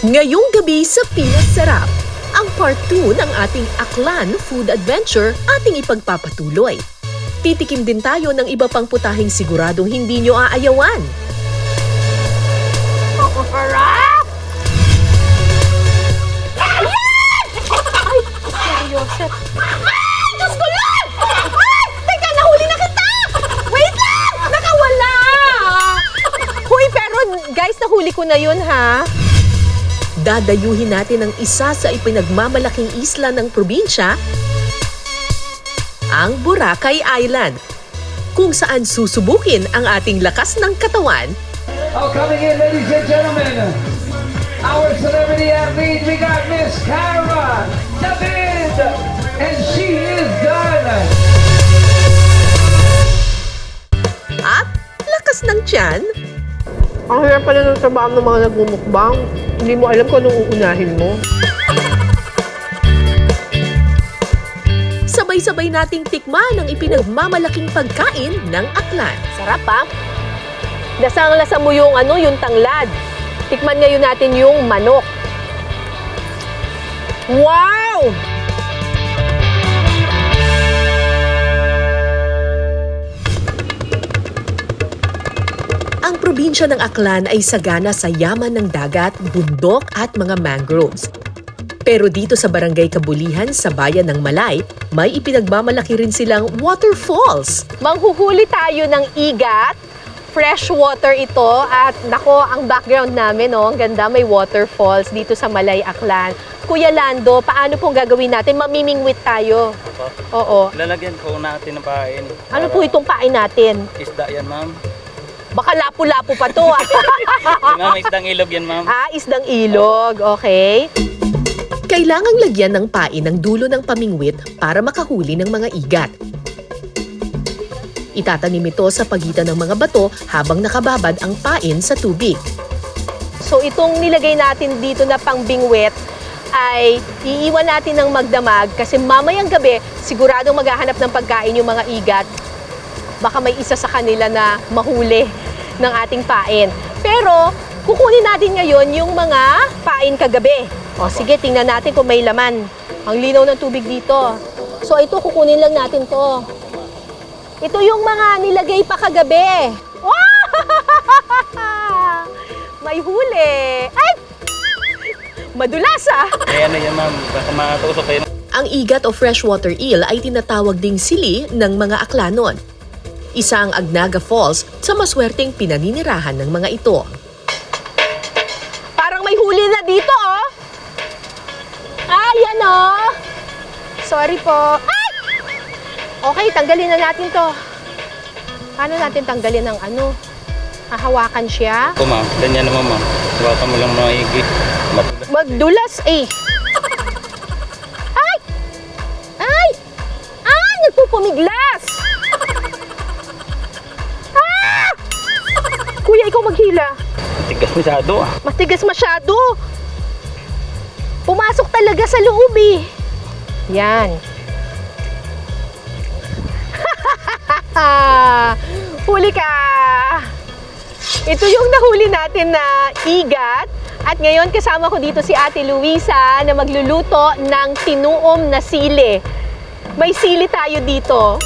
Ngayong gabi sa Pinas Sarap, ang part 2 ng ating Aklan Food Adventure ating ipagpapatuloy. Titikim din tayo ng iba pang putaheng siguradong hindi nyo aayawan. Sarap! Ayan! Ay, seryoso. Ay, Diyos ko lang! Ay, teka, nahuli na kita! Wait lang! Nakawala! Huy, pero guys, nahuli ko na yun, ha? Dadayuhin natin ang isa sa ipinagmamalaking isla ng probinsya, ang Boracay Island, kung saan susubukin ang ating lakas ng katawan. Oh, coming in, ladies and gentlemen, our celebrity athlete, we got Miss Cara David, and she is done. At lakas ng tiyan, Ang hirap pala ng trabaho ng mga nagmumukbang. Hindi mo alam kung anong uunahin mo. sabay-sabay nating tikman ang ipinagmamalaking pagkain ng Aklan. Sarap, ha? Lasang-lasa mo yung yung tanglad. Tikman ngayon natin yung manok. Wow! Ang probinsya ng Aklan ay sagana sa yaman ng dagat, bundok at mga mangroves. Pero dito sa Barangay Kabulihan sa bayan ng Malay, may ipinagmamalaki rin silang waterfalls. Manghuhuli tayo ng igat. Fresh water ito at nako, ang background namin, ang ganda, may waterfalls dito sa Malay, Aklan. Kuya Lando, paano pong gagawin natin? Mamimingwit tayo. Oo. Lalagyan po natin ng pain. Ano po itong pain natin? Isda yan, ma'am. Baka lapu-lapu pa to. Ma'am, isdang ilog yan, ma'am. Isdang ilog. Okay. Kailangang lagyan ng pain ang dulo ng pamingwit para makahuli ng mga igat. Itatanim ito sa pagitan ng mga bato habang nakababad ang pain sa tubig. So itong nilagay natin dito na pangbingwit ay iiwan natin ng magdamag kasi mamayang gabi siguradong maghahanap ng pagkain yung mga igat. Baka may isa sa kanila na mahuli ng ating pain. Pero kukunin natin ngayon yung mga pain kagabi. O sige, tingnan natin kung may laman. Ang linaw ng tubig dito. So ito, kukunin lang natin to. Ito yung mga nilagay pa kagabi. Wow! May huli. Ay! Madulas, Kaya ano yan, ma'am. Baka matusok kayo. Ang igat o freshwater eel ay tinatawag ding sili ng mga Aklanon. Isa ang Agnaga Falls sa maswerteng pinaninirahan ng mga ito. Parang may huli na dito, yan, Sorry po. Ay! Okay, tanggalin na natin to. Paano natin tanggalin ng hahawakan siya? Ito, ma'am. Ganyan naman, ma'am. Hawakan mo lang maigi. Magdulas, Ay! Nagpupumiglas! Kuya, ikaw maghila. Tigas masyado, Matigas masyado. Pumasok talaga sa loob, Yan. Huli ka! Ito yung nahuli natin na igat. At ngayon kasama ko dito si Ate Luisa na magluluto ng tinuom na sili. May sili tayo dito.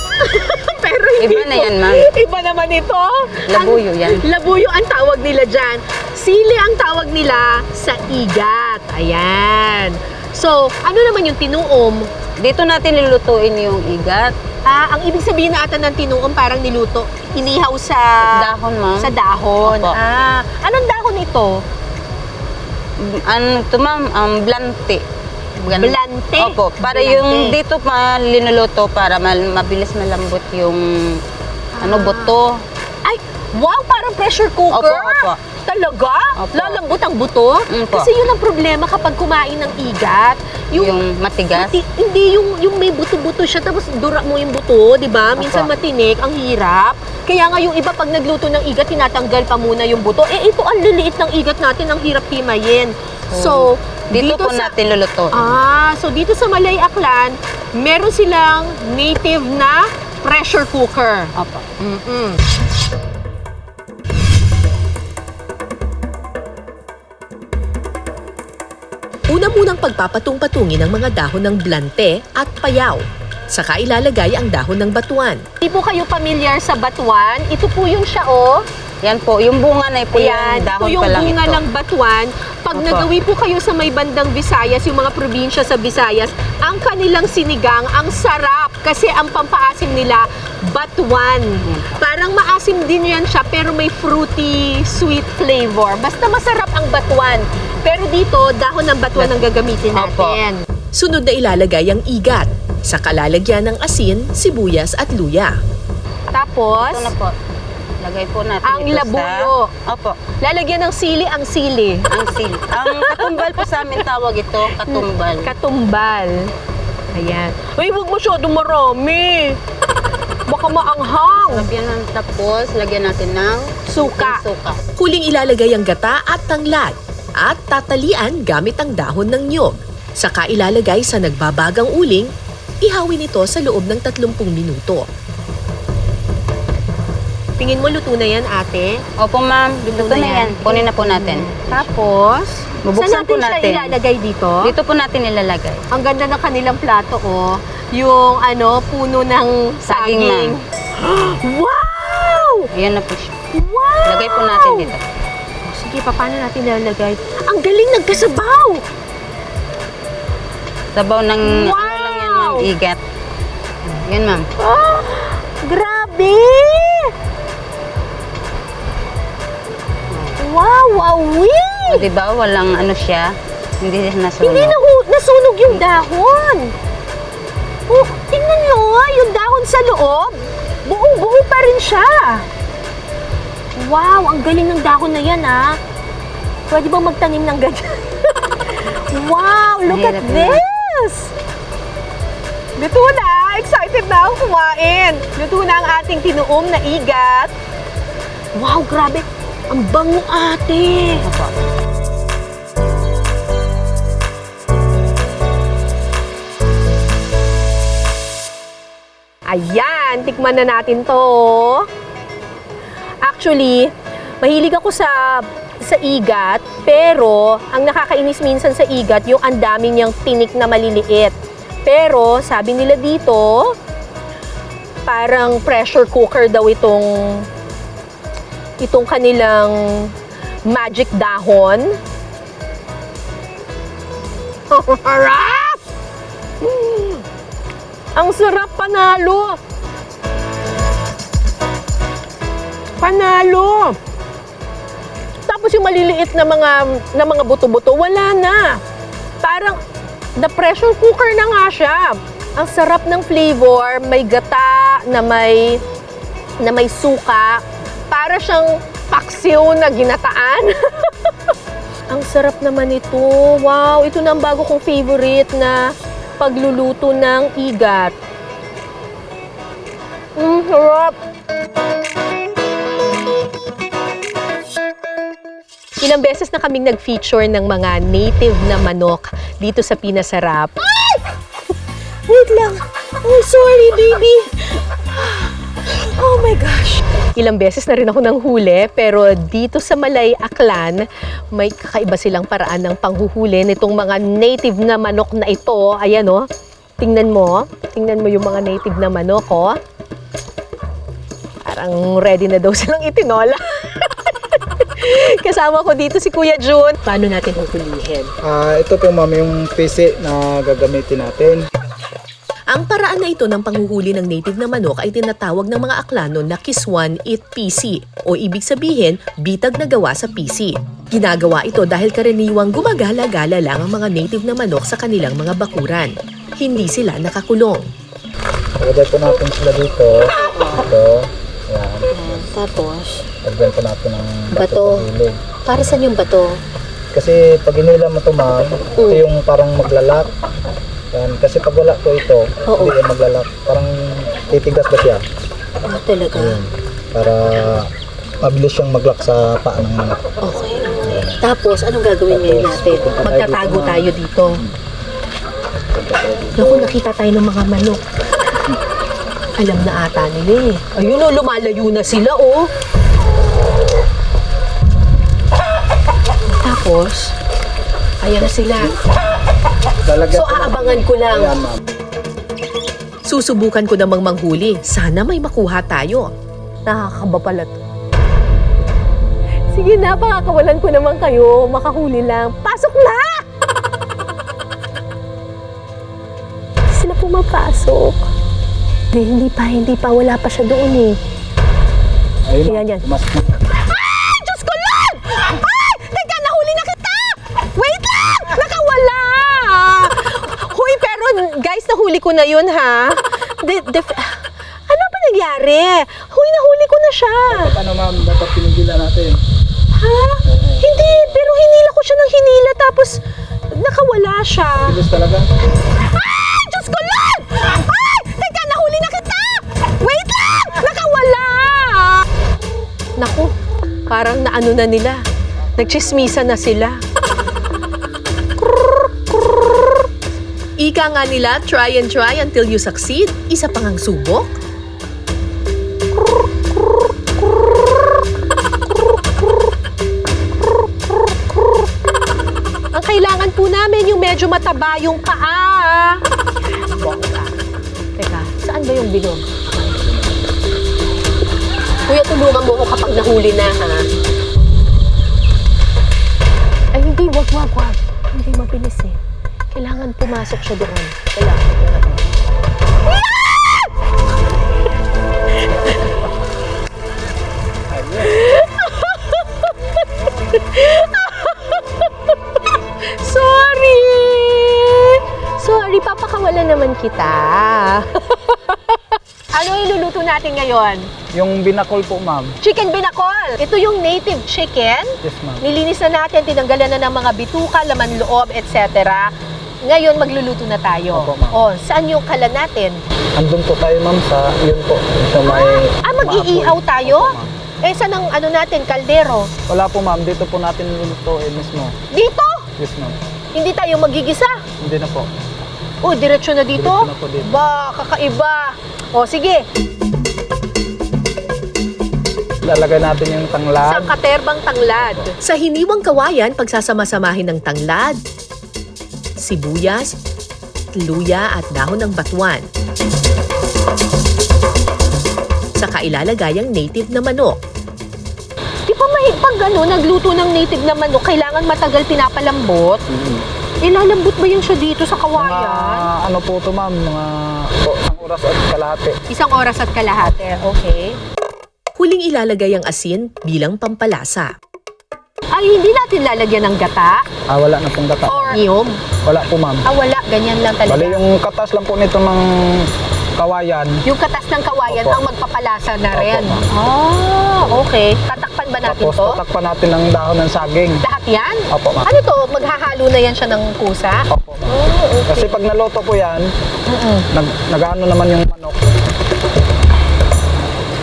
Pero hindi Iba na yan, ma'am. Iba naman ito. Labuyo yan. Labuyo ang tawag nila dyan. Sili ang tawag nila sa igat. Ayan. So, ano naman yung tinuom? Dito natin lulutuin yung igat. Ang ibig sabihin na ata ng tinuom parang niluto, inihaw sa Dahon, ma'am. Sa dahon. Opo. Anong dahon ito? Ano to, ma'am? Blante. Blante? Opo. Para Blante. yung dito linuluto para mabilis malambot yung buto. Ay, wow! Parang pressure cooker. Opo. Talaga? Opo. Lalambot ang buto? Opo. Kasi yun ang problema kapag kumain ng igat. Yung matigas. Hindi yung may buto-buto siya tapos dura mo yung buto, di ba? Minsan Opo. matinik, ang hirap. Kaya nga yung iba pag nagluto ng igat, tinatanggal pa muna yung buto. Ito ang liliit ng igat natin, ang hirap himayin. So, Dito po natin lulutuin. So dito sa Malay Aklan, meron silang native na pressure cooker. Opo. Una munang pagpapatung-patungin ang mga dahon ng blante at payaw. Saka ilalagay ang dahon ng batuan. Hindi po kayo pamilyar sa batuan. Ito po yung siya, oh. Yan po, yung bunga na po Ayan, yung dahon ito yung pa lang bunga ito. ng batuan. Pag Opo. nagawi po kayo sa may bandang Visayas, yung mga probinsya sa Visayas, ang kanilang sinigang, ang sarap. Kasi ang pampaasim nila, batuan. Parang maasim din yan siya, pero may fruity, sweet flavor. Basta masarap ang batuan. Pero dito, dahon ng batuan ang gagamitin Opo. natin. Sunod na ilalagay ang igat. Sa kalalagyan ng asin, sibuyas at luya. Tapos, Ito na po. Lagay po natin ang ito labuyo. sa... Opo. Lalagyan ng sili ang sili. Ang sil. Ang katumbal po sa amin tawag ito, katumbal. Katumbal. Ayan. Ay, huwag masyado marami. Baka maanghang. Lagyan natin, tapos lagyan natin ng Suka. suka. Huling ilalagay ang gata at tanglad. At tatalian gamit ang dahon ng niyog. Saka ilalagay sa nagbabagang uling, ihawin ito sa loob ng 30 minuto. Tingin mo luto na yan, ate? Opo, ma'am. Luto na na yan. yan. Kunin na po natin. Tapos, Bubuksan saan po natin natin. siya ilalagay dito? Dito po natin ilalagay. Ang ganda ng kanilang plato, oh. Yung, puno ng saging. Saging, Wow! Ayan na po siya. Wow! Lagay po natin dito. Sige, paano natin ilalagay? Ang galing, nagkasabaw! Sabaw ng ano Wow! lang yan, ma'am. Igat. Yan, ma'am. Ah, grabe! Wow, wawi! O, diba? Walang ano siya. Hindi siya nasunog. Hindi nasunog yung dahon. Oh, tingnan nyo, yung dahon sa loob. Buong-buo pa rin siya. Wow, ang galing ng dahon na yan, ha? Pwede bang magtanim ng ganyan? Wow, look at Mahirap na. this! Luto na! Excited na ako kumain! Luto na ang ating tinuom na igat. Wow, grabe! Ang bango, ate! Opo. Ayan, tikman na natin to. Actually, mahilig ako sa igat, pero ang nakakainis minsan sa igat, yung ang dami niyang tinik na maliliit. Pero sabi nila dito, parang pressure cooker daw itong kanilang magic dahon. Harap! Ang sarap, panalo! Panalo! Tapos yung maliliit na mga buto-buto, wala na. Parang the pressure cooker na nga siya. Ang sarap ng flavor, may gata na may suka. Para siyang paksiw na ginataan. Ang sarap naman ito. Wow, ito na ang bago kong favorite na pagluluto ng igat. Sarap! Ilang beses na kaming nag-feature ng mga native na manok dito sa Pinasarap. Ay! Wait lang. Oh, sorry, baby. Oh my gosh. Ilang beses na rin ako nanghuli, pero dito sa Malay, Aklan, may kakaiba silang paraan ng panghuhuli nitong mga native na manok na ito. Ayan, oh. Tingnan mo yung mga native na manok, oh. Parang ready na daw silang itinola. Kasama ko dito si Kuya Jun. Paano natin huhulihin? Ito po ma'am yung PC na gagamitin natin. Ang paraan na ito ng panghuhuli ng native na manok ay tinatawag ng mga Aklano na Kiswan It PC o ibig sabihin, bitag na gawa sa PC. Ginagawa ito dahil karaniwang gumagala-gala lang ang mga native na manok sa kanilang mga bakuran. Hindi sila nakakulong. Lagay po natin sila dito. Ito. Ayan. Tapos, Lagyan po natin ng Bato. sa gilid. para saan yung bato? Kasi pag inila mo ito ma'am, ito yung parang maglalak. Yan. Kasi pag wala po ito, Oo. hindi yung maglalak. Parang titigas ba siya? Talaga? Yun. Para mabilis siyang maglak sa paa ng manok. Okay. Tapos, anong gagawin ngayon natin? Magtatago tayo dito. Naku, nakita tayo ng mga manok. Alam na ata nila eh. Ayun o, lumalayo na sila oh. Tapos, ayan na sila. Lalagyan So ko ng- aabangan ko lang. Ayan, ma'am. Susubukan ko namang manghuli. Sana may makuha tayo. Nakakaba pala to. Sige na, pakakawalan ko naman kayo. Makahuli lang. Pasok na! Hindi sila pumapasok. Hindi pa. Wala pa siya doon eh. Ayun, Ayan, yan. pumasok na. Ay, Diyos ko lang! Ay! Teka, nahuli na kita! Wait lang! Nakawala! Huy, pero guys, nahuli ko na yun, ha? Ano ba nangyari? Huy, nahuli ko na siya. Ano ma'am, dapat pinigilan natin. Ha? Hindi, pero hinila ko siya ng hinila tapos nakawala siya. Bilis talaga. Ay! Diyos ko lang! Ay! Teka, nahuli na kita! Wait lang! Nakawala! Naku, parang naano na nila. Nagchismisa na sila. Ika nga nila, try until you succeed. Isa pang ang subok. Ang kailangan po namin yung medyo mataba yung paa. Bongga. Teka, saan ba yung bilog? Kuya, tulungan mo ko kapag nahuli na, ha? Ay, hindi. Wag. Hindi mabilis eh. Kailangan pumasok siya doon. Kailangan. Sorry, papakawalan naman kita. Ano iluluto natin ngayon? Yung binakol po ma'am. Chicken binakol. Ito yung native chicken. Yes ma'am. Nilinis na natin, tinanggalan na ng mga bituka, laman loob, etc. Ngayon, magluluto na tayo. Opo, ma'am. Oh, saan yung kalan natin? Andun po tayo ma'am sa, yun po, sa may... Mag-iihaw tayo? Opo, ma'am. Saan ang ano natin, kaldero? Wala po ma'am, dito po natin lulutuin mismo. Dito? Yes ma'am. Hindi tayo magigisa. Hindi na po. Oh, diretso na dito? Diretso na po dito. Ba, kakaiba. O, sige. Lalagay natin yung Sa tanglad. katerbang tanglad. Sa hiniwang kawayan, pagsasama-samahin ng tanglad, sibuyas, luya at dahon ng batuan. Saka ilalagay ang native na manok. Di ba pag nagluto ng native na manok, kailangan matagal pinapalambot? Ilalambot ba yan siya dito sa Mga kawayan? ano po to ma'am, mga isang oras at kalahati. Isang oras at kalahati. Okay. Huling ilalagay ang asin bilang pampalasa. Ay, hindi natin lalagyan ng gata Wala na pong gata. or niyog. Wala po ma'am. Wala. Ganyan lang talaga. Bali yung katas lang po nito ng kawayan. Yung katas ng kawayan Opo. ang magpapalasa na Opo, rin. ma'am. Okay. Tatakpan ba natin Tapos to? tatakpan natin ng dahon ng saging. Lahat yan? Opo ma'am. Ano to? Maghahalo na yan siya ng kusa? Opo ma'am. Oh, okay. Kasi pag naluto po yan, nag-ano naman yung manok.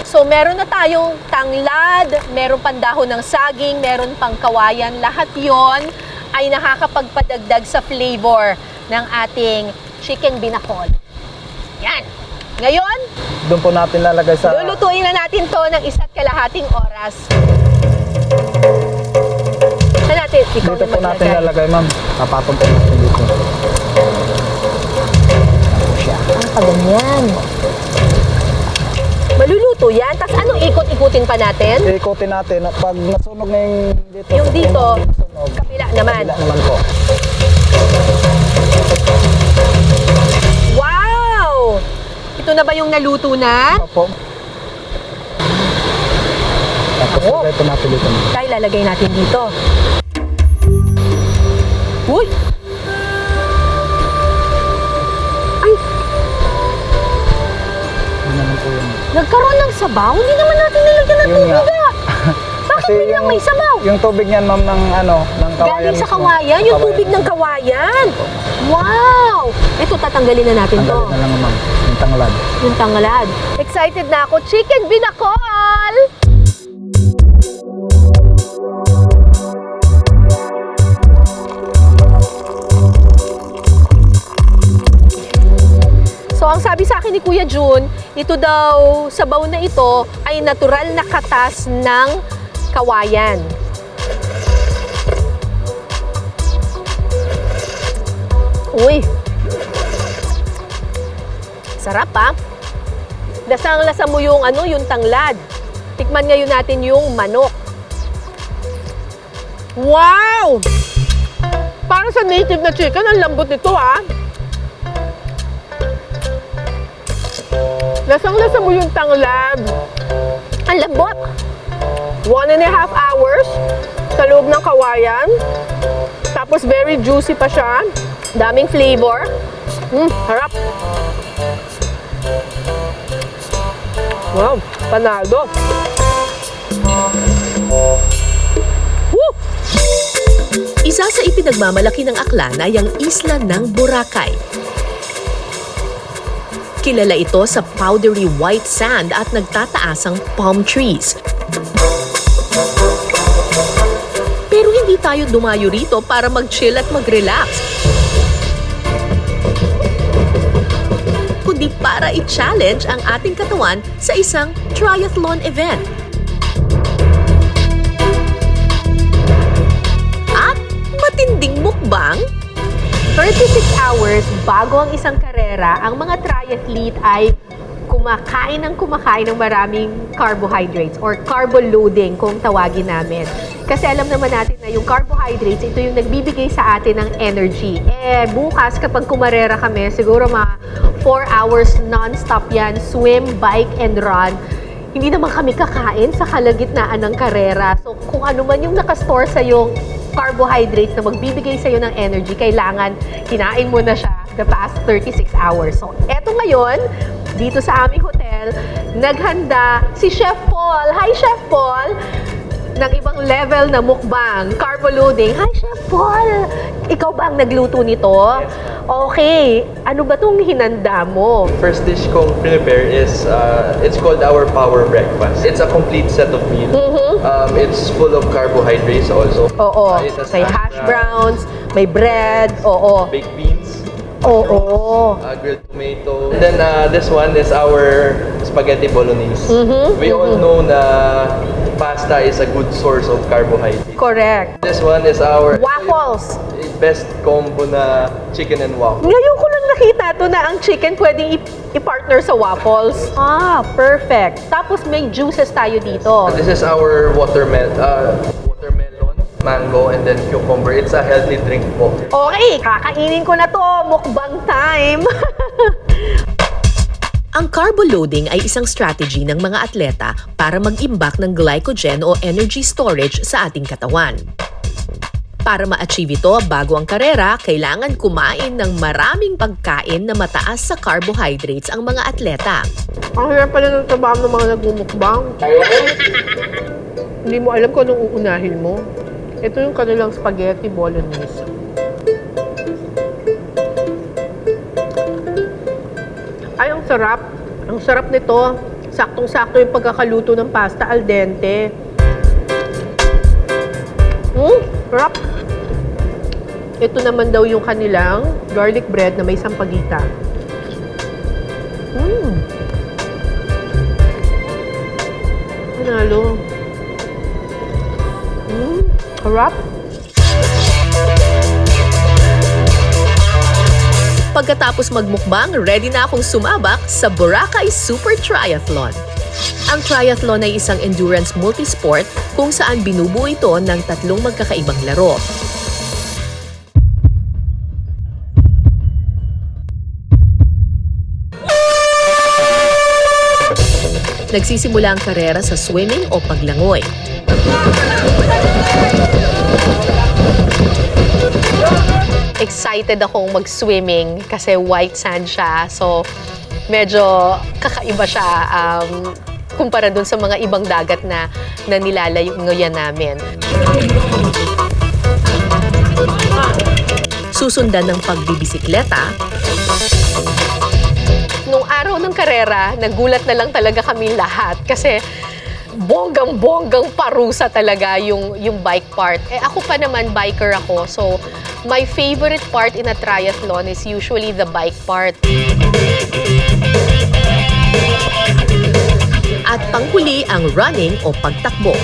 So, meron na tayong tanglad, meron pang dahon ng saging, meron pang kawayan. Lahat yon ay nakakapagpadagdag sa flavor ng ating chicken binakol. Yan. Ngayon, Doon po natin lalagay sa... lulutuin na natin to ng 1.5 oras. Saan natin? Ikaw Dito na po natin maglagay. lalagay ma'am. Tapatong po natin dito. Ang paganyan. Maluluto yan. Tapos ano, ikot-ikutin pa natin? Ikutin natin. At pag nasunog na yung dito. Yung dito, nasunog, kabila naman. kabila naman po. Wow! Ito na ba yung naluto na? Opo. Tapos lagay po natin dito. Tayo lalagay natin dito. Uy! Ay, Ano naman po yun. nagkaroon ng sabaw? Hindi naman natin nilagyan ng Yun tubig nga. ah. Bakit Kasi biglang may sabaw? Yung tubig niyan ma'am ng ano, ng kawayan. Galing sa mismo. kawayan? Yung tubig ng kawayan? Wow! Ito, tatanggalin na natin to. Tanggalin na lang ma'am. Yung tanglad. Yung tanglad. Excited na ako. Chicken binakol! So, ang sabi sa akin ni Kuya Jun, ito daw, sabaw na ito ay natural na katas ng kawayan. Uy! Sarap pa. Lasang-lasa mo yung yung tanglad. Tikman ngayon natin yung manok. Wow! Parang sa native na chicken, ang lambot nito Lasang-lasa mo yung tanglad. Ang lambot. 1.5 hours sa loob ng kawayan. Tapos very juicy pa siya. Daming flavor. Harap. Wow, panalo. Woo! Isa sa ipinagmamalaki ng Aklan ay ang isla ng Boracay. Kilala ito sa powdery white sand at nagtataasang palm trees. Pero hindi tayo dumayo rito para mag-chill at mag-relax, kundi para i-challenge ang ating katawan sa isang triathlon event. At matinding mukbang. 36 hours bago ang isang karera, ang mga triathlete ay kumakain ng maraming carbohydrates or carbo loading kung tawagin namin. Kasi alam naman natin na yung carbohydrates, ito yung nagbibigay sa atin ng energy. Bukas kapag kumarera kami, siguro mga 4 hours non-stop yan, swim, bike, and run. Hindi naman kami kakain sa kalagitnaan ng karera. So kung ano man yung nakastore sa yung carbohydrates na magbibigay sa'yo ng energy, kailangan kinain mo na siya the past 36 hours. So, eto ngayon, dito sa aming hotel, naghanda si Chef Paul. Hi, Chef Paul! Ng ibang level na mukbang, carbo loading. Hi, Chef Paul! Ikaw ba ang nagluto nito? Okay. Ano ba itong hinanda mo? First dish kong prepare is, it's called our power breakfast. It's a complete set of meal. It's full of carbohydrates also. Oo. It has May hash browns, may bread, oo. baked beans, Oo. grilled tomato. And then this one is our spaghetti bolognese. We all know na pasta is a good source of carbohydrates. Correct. This one is our Waffles. best combo na chicken and waffle. Ngayon ko lang nakita to na ang chicken pwedeng i-partner sa waffles. Perfect. Tapos may juices tayo dito. This is our watermelon, mango, and then cucumber. It's a healthy drink po. Okay, kakainin ko na to. Mukbang time. Ang carbo loading ay isang strategy ng mga atleta para mag-imbak ng glycogen o energy storage sa ating katawan. Para ma-achieve ito bago ang karera, kailangan kumain ng maraming pagkain na mataas sa carbohydrates ang mga atleta. Ang hirap pala ng trabaho ng mga nagmumukbang. Hindi mo alam kung anong uunahin mo. Ito yung kanilang spaghetti bolognese. Ay, ang sarap. Ang sarap nito. Saktong-sakto yung pagkakaluto ng pasta al dente. Sarap. Ito naman daw yung kanilang garlic bread na may sampagita. Panalo. Sarap. Pagkatapos magmukbang, ready na akong sumabak sa Boracay Super Triathlon. Ang triathlon ay isang endurance multisport kung saan binubuo ito ng 3 magkakaibang laro. Nagsisimula ang karera sa swimming o paglangoy. Excited akong mag-swimming kasi white sand siya. So, medyo kakaiba siya kumpara dun sa mga ibang dagat na nilalayoan namin. Susundan ng pagbibisikleta. Nung araw ng karera, nagulat na lang talaga kami lahat kasi bonggang-bonggang parusa talaga yung bike part. Ako pa naman, biker ako. So, my favorite part in a triathlon is usually the bike part. At panghuli ang running o pagtakbo.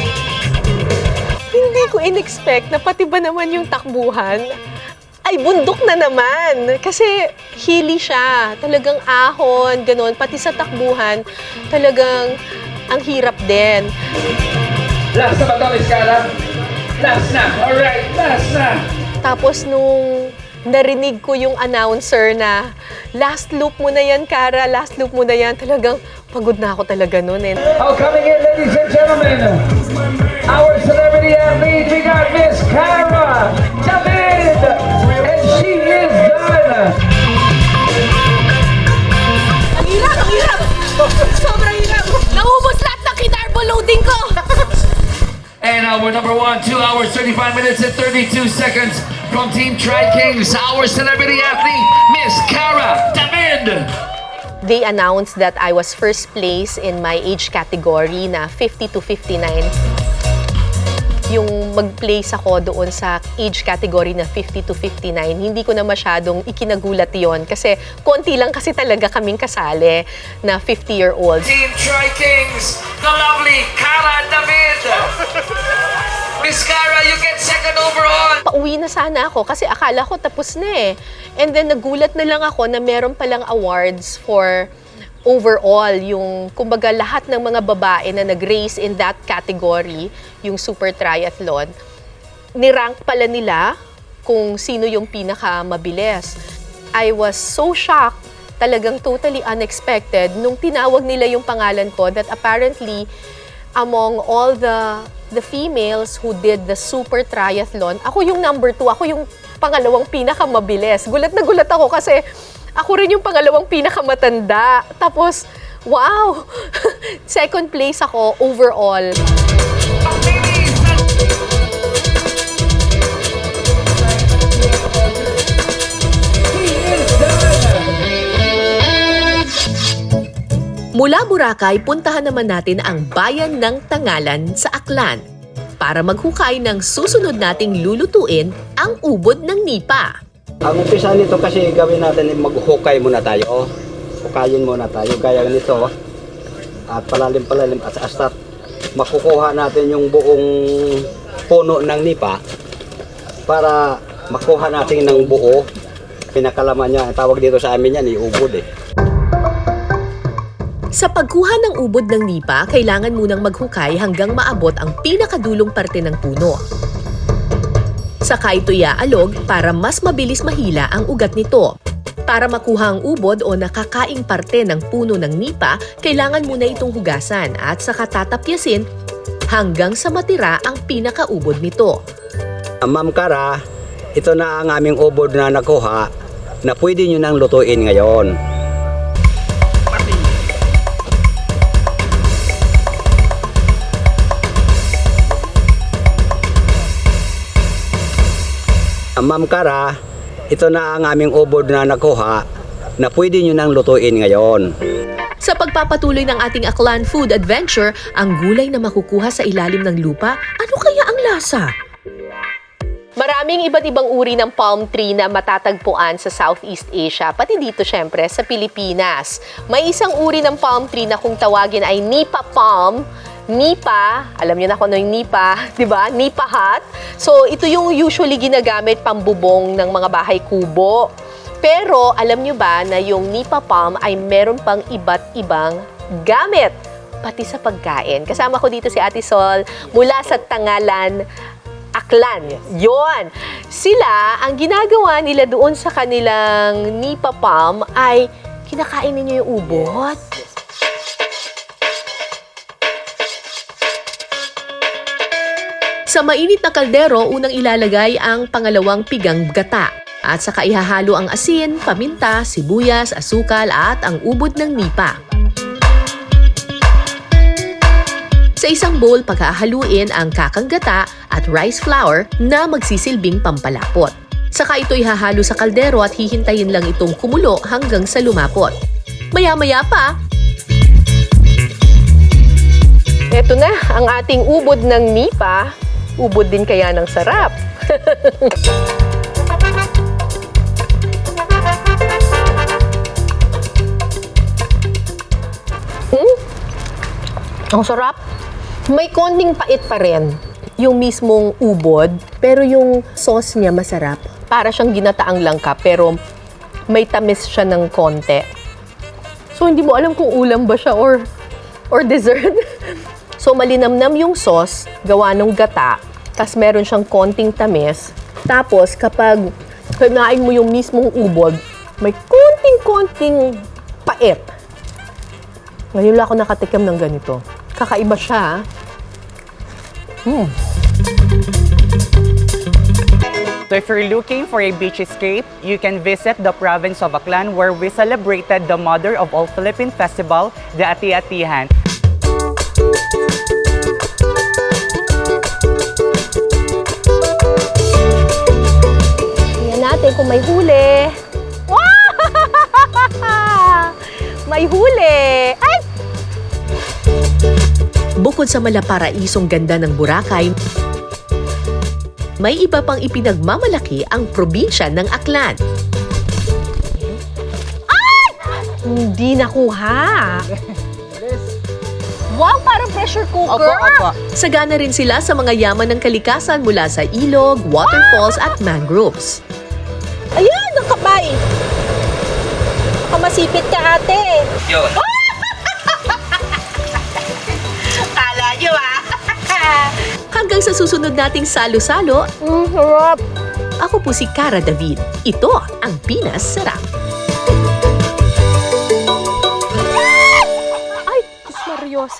Hindi ko in-expect na pati ba naman yung takbuhan ay bundok na naman. Kasi hilly siya. Talagang ahon, ganun. Pati sa takbuhan, talagang ang hirap din. Last na ba ito, Miss Cara? Last na. Alright, last na. Tapos nung narinig ko yung announcer na last loop mo na yan, Cara, last loop mo na yan, talagang pagod na ako talaga noon eh. Oh, coming in, ladies and gentlemen, our celebrity athlete, we got Miss Cara David, and she is done. Ang hirap! Sobrang hirap! Naubos lahat ng kitarbo loading ko! And our number 1, 2 hours, 35 minutes and 32 seconds from Team Tri-Kings, our celebrity athlete, Miss Cara David. They announced that I was first place in my age category na 50 to 59. Yung mag-place ako doon sa age category na 50 to 59, hindi ko na masyadong ikinagulat yon kasi konti lang kasi talaga kaming kasali na 50-year-olds. Team Tri-Kings, the lovely Cara David. Miss Cara, you get second overall. Pauwi na sana ako kasi akala ko tapos na eh. And then nagulat na lang ako na meron palang awards for overall, yung kumbaga lahat ng mga babae na nag-race in that category, yung super triathlon, nirank pala nila kung sino yung pinakamabilis. I was so shocked, talagang totally unexpected, nung tinawag nila yung pangalan ko that apparently among all the females who did the super triathlon, ako yung number 2, ako yung pangalawang pinakamabilis. Gulat na gulat ako kasi ako rin yung pangalawang pinakamatanda. Tapos, wow! Second place ako overall. Mula Boracay, puntahan naman natin ang bayan ng Tangalan sa Aklan para maghukay ng susunod nating lulutuin, ang ubod ng nipa. Ang umpisa nito kasi gawin natin, maghukay muna tayo. Hukayin muna tayo, gaya nito. At palalim-palalim at hasta makukuha natin yung buong puno ng nipa para makuha natin ng buo. Pinakalaman niya, tawag dito sa amin yan, ubod eh. Sa pagkuha ng ubod ng nipa, kailangan munang maghukay hanggang maabot ang pinakadulong parte ng puno. Saka ito iaalog para mas mabilis mahila ang ugat nito. Para makuha ang ubod o nakakaing parte ng puno ng nipa, kailangan muna itong hugasan at saka tatapyasin hanggang sa matira ang pinakaubod nito. Ma'am Cara, ito na ang aming ubod na nakuha na pwede nyo nang lutuin ngayon. Ma'am Cara, ito na ang aming ubod na nakuha na pwede nyo nang lutuin ngayon. Sa pagpapatuloy ng ating Aklan Food Adventure, ang gulay na makukuha sa ilalim ng lupa, ano kaya ang lasa? Maraming iba't ibang uri ng palm tree na matatagpuan sa Southeast Asia, pati dito syempre sa Pilipinas. May isang uri ng palm tree na kung tawagin ay nipa palm. Nipa, alam niyo na kung ano yung nipa, di ba? Nipa hut. So, ito yung usually ginagamit pambubong ng mga bahay kubo. Pero, alam niyo ba na yung nipa palm ay meron pang iba't ibang gamit, pati sa pagkain. Kasama ko dito si Ate Sol mula sa Tangalan, Aklan. Yon. Sila, ang ginagawa nila doon sa kanilang nipa palm ay kinakain ninyo yung ubod. Sa mainit na kaldero, unang ilalagay ang pangalawang pigang gata. At saka ihahalo ang asin, paminta, sibuyas, asukal at ang ubod ng nipa. Sa isang bowl, paghahaluin ang kakang gata at rice flour na magsisilbing pampalapot. Saka ito ihahalo sa kaldero at hihintayin lang itong kumulo hanggang sa lumapot. Maya-maya pa, Ito na, ang ating ubod ng nipa. Ubod din kaya ng sarap. Ang sarap. May konting pait pa rin yung mismong ubod, pero yung sauce niya masarap. Para siyang ginataang langka, pero may tamis siya ng konti. So, hindi mo alam kung ulam ba siya or dessert. So, malinamnam yung sauce, gawa ng gata, tas meron siyang konting tamis. Tapos, kapag kinain mo yung mismong ubod, may konting-konting pait. Ngayon lang ako nakatikim ng ganito. Kakaiba siya. So if you're looking for a beach escape, you can visit the province of Aklan where we celebrated the mother of all Philippine festival, the Ati-Atihan. Tingnan natin kung may huli. Wow! May huli! Ay! Bukod sa malaparaisong ganda ng Boracay, may iba pang ipinagmamalaki ang probinsya ng Aklan. Hindi nakuha. Wow, parang pressure cooker. Sagana rin sila sa mga yaman ng kalikasan mula sa ilog, waterfalls at mangroves. Ayan, ang kapay. Baka masipit ka, ate. Yun. Kala nyo, Hanggang sa susunod nating salo-salo, Sarap. ako po si Cara David. Ito ang Pinas Sarap.